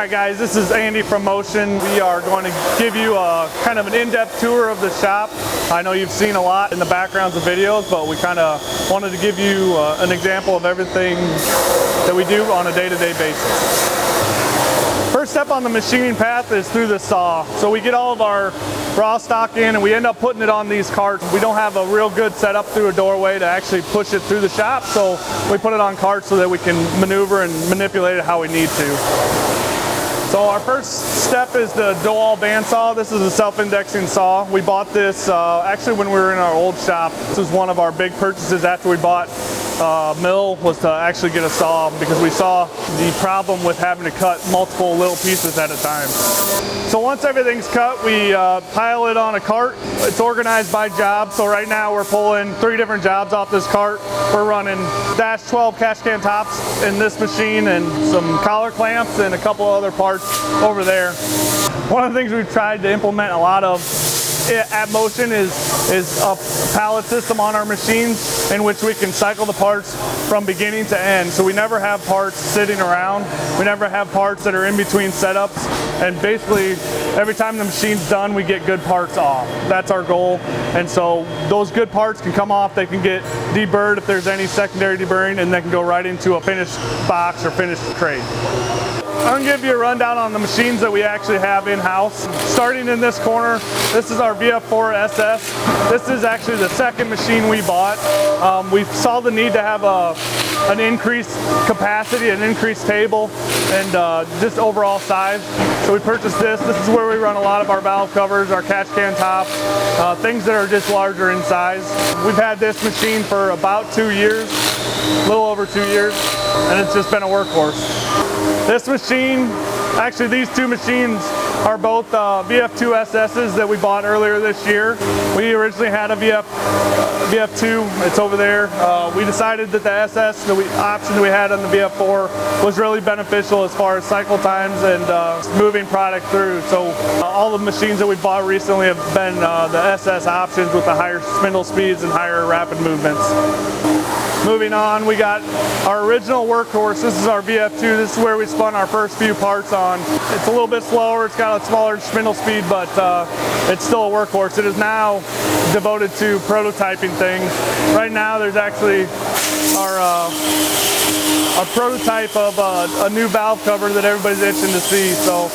Alright guys, this is Andy from Motion. We are going to give you a kind of an in-depth tour of the shop. I know you've seen a lot in the backgrounds of videos, but we kind of wanted to give you an example of everything that we do on a day-to-day basis. First step on the machining path is through the saw. So we get all of our raw stock in and we end up putting it on these carts. We don't have a real good setup through a doorway to actually push it through the shop, so we put it on carts so that we can maneuver and manipulate it how we need to. So our first step is the dual bandsaw. This is a self-indexing saw. We bought this actually when we were in our old shop. This was one of our big purchases after we bought mill, was to actually get a saw because we saw the problem with having to cut multiple little pieces at a time. So once everything's cut, we pile it on a cart. It's organized by job. So right now we're pulling 3 different jobs off this cart. We're running dash 12 cash can tops in this machine and some collar clamps and a couple other parts over there. One of the things we've tried to implement a lot of at Motion is a pallet system on our machines in which we can cycle the parts from beginning to end. So we never have parts sitting around. We never have parts that are in between setups. And basically, every time the machine's done, we get good parts off. That's our goal. And so those good parts can come off. They can get deburred if there's any secondary deburring, and they can go right into a finished box or finished crate. I'm going to give you a rundown on the machines that we actually have in-house. Starting in this corner, this is our VF4 SS. This is actually the second machine we bought. We saw the need to have an increased capacity, an increased table, and just overall size. So we purchased this. This is where we run a lot of our valve covers, our catch can tops, things that are just larger in size. We've had this machine for about 2 years, a little over 2 years, and it's just been a workhorse. This machine, actually these 2 machines are both VF2 SS's that we bought earlier this year. We originally had a VF2, it's over there. We decided that the SS option that we had on the VF4 was really beneficial as far as cycle times and moving product through. So all the machines that we bought recently have been the SS options with the higher spindle speeds and higher rapid movements. Moving on, we got our original workhorse. This is our VF2. This is where we spun our first few parts on. It's a little bit slower. It's got a smaller spindle speed, but it's still a workhorse. It is now devoted to prototyping things. Right now, there's actually our prototype of a new valve cover that everybody's itching to see. So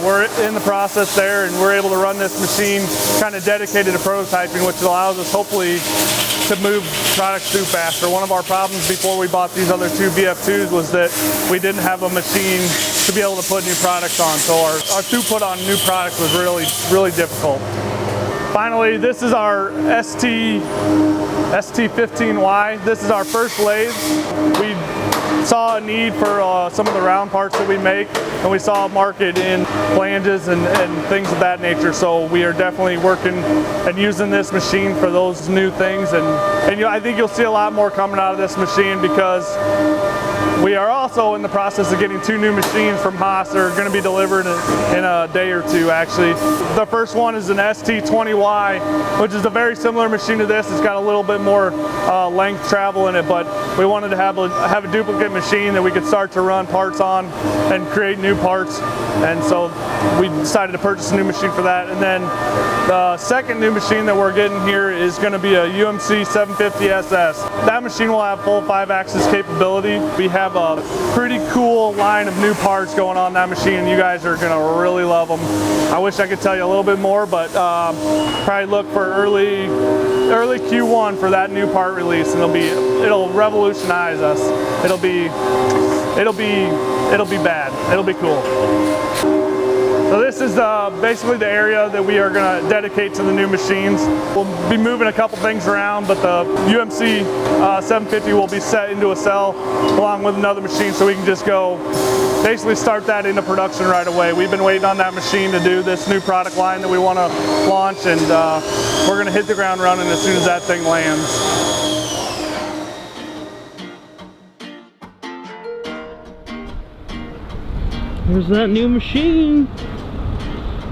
we're in the process there, and we're able to run this machine kind of dedicated to prototyping, which allows us hopefully to move products through faster. One of our problems before we bought these other 2 VF2s was that we didn't have a machine to be able to put new products on. So our throughput on new products was really difficult. Finally, this is our ST15Y. This is our first lathe. We saw a need for some of the round parts that we make, and we saw a market in flanges and things of that nature. So we are definitely working and using this machine for those new things, and I think you'll see a lot more coming out of this machine because we are also in the process of getting 2 new machines from Haas that are going to be delivered in a day or 2 actually. The first one is an ST20Y, which is a very similar machine to this. It's got a little bit more length travel in it, but we wanted to have a duplicate machine that we could start to run parts on and create new parts, and so we decided to purchase a new machine for that. And then the second new machine that we're getting here is going to be a UMC 750 SS. That machine will have full 5-axis capability. We have a pretty cool line of new parts going on that machine, and you guys are going to really love them. I wish I could tell you a little bit more, but probably look for early Q1 for that new part release, and it'll revolutionize us. It'll be bad. It'll be cool. So this is basically the area that we are going to dedicate to the new machines. We'll be moving a couple things around, but the UMC 750 will be set into a cell along with another machine, so we can just go basically start that into production right away. We've been waiting on that machine to do this new product line that we want to launch, and we're going to hit the ground running as soon as that thing lands. There's that new machine.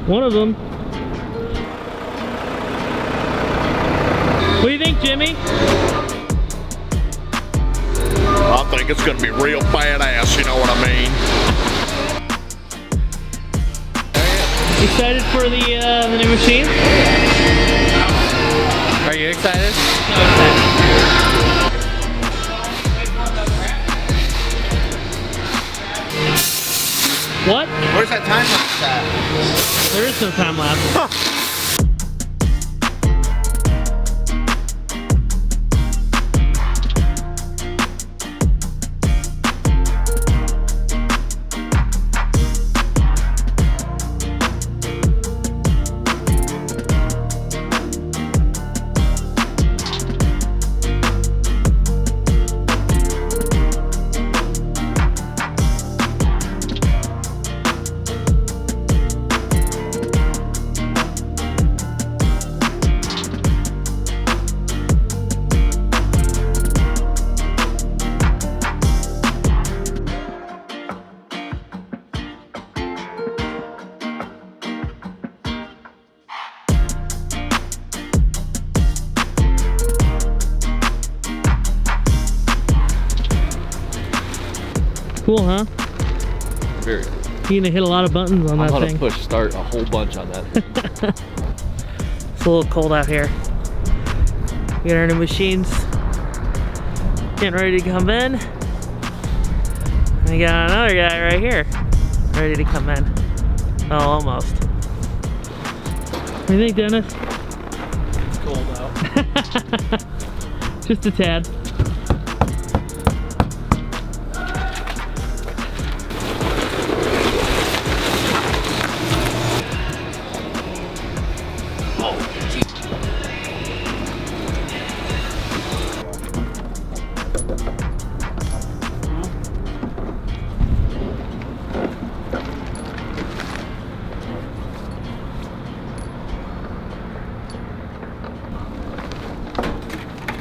One of them. What do you think, Jimmy? I think it's going to be real badass, you know what I mean? Excited for the new machine? Are you excited? So excited. What? Where's that time lapse at? There is no time lapse. Huh. Cool, huh? Very. You're gonna hit a lot of buttons on that I'm thing. gonna push start a whole bunch on that thing. It's a little cold out here. We got our new machines getting ready to come in. And we got another guy right here ready to come in. Oh, almost. What do you think, Dennis? It's cold out. Just a tad.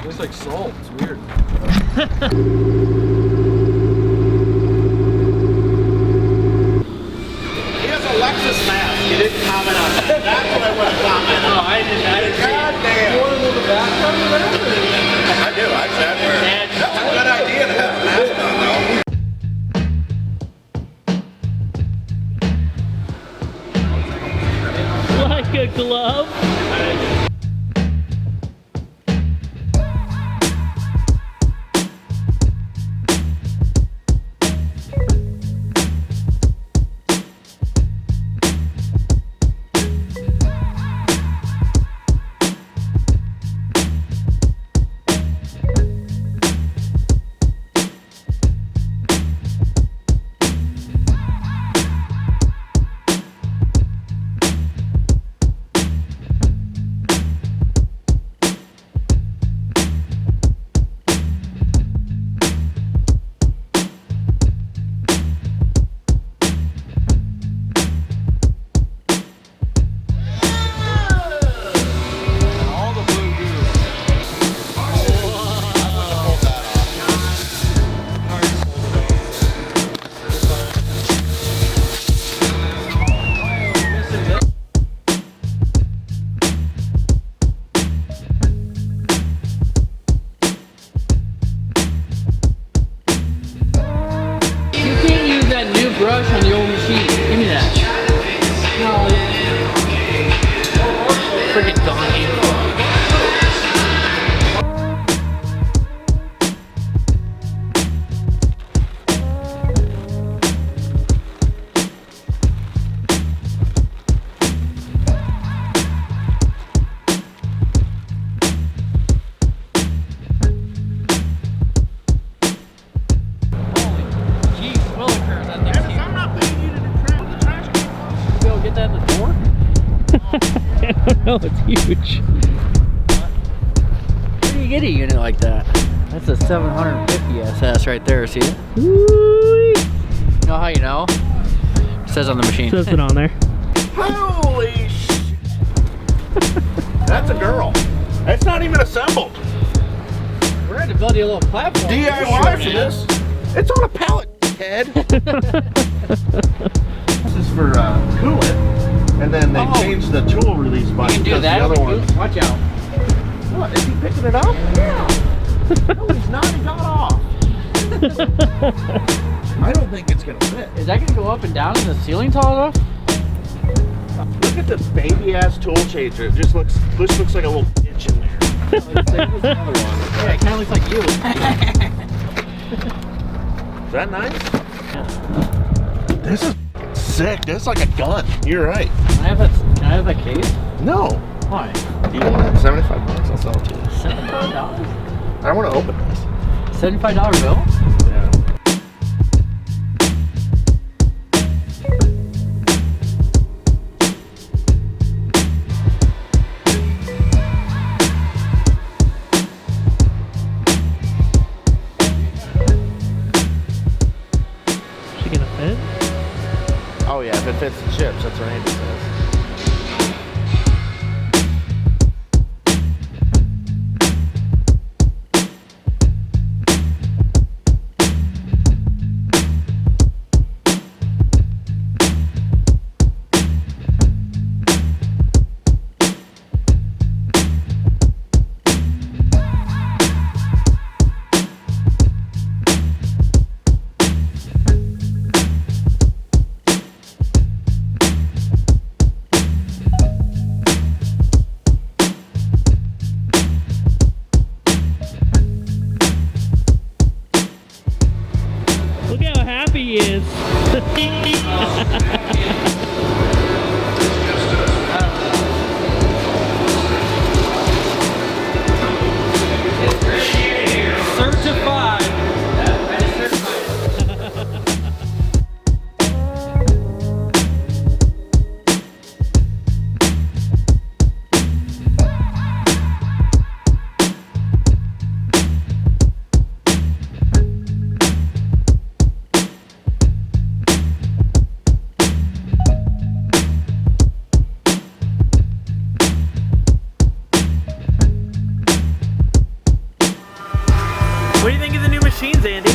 It's like salt. It's weird. He has a Lexus mask. He didn't comment on that. That's what I would have commented. No, I didn't. God damn. You want to move the background of that? I do. I said that's a good idea to have a mask on, though. Like a glove. Brush on the old machine. Give me that. Freaking donkey. I don't know, it's huge. Where do you get a unit like that? That's a 750 SS right there, see it? Woo-wee. You know how you know? It says on the machine. Says it on there. Holy shit. That's a girl. It's not even assembled. We're going to build you a little platform. DIY for this. It's on a pallet head. This is for coolant. And then they changed the tool release button. You can do that. The other one. Watch out. What? Is he picking it up? Yeah. No, he's not. He got off. I don't think it's gonna fit. Is that going to go up and down in the ceiling tall enough? Look at this baby ass tool changer. It just looks like a little bitch in there. Yeah, it kind of looks like you. Is that nice? This is sick. This is like a gun. You're right. Can I have that case? No. Why? Do you want it? $75. I'll sell it to you. $75? I want to open this. $75 bill? Yeah. Is she gonna fit? Oh yeah, if it fits the chips, that's what Andy says. Look how happy he is. Certified. What do you think of the new machines, Andy?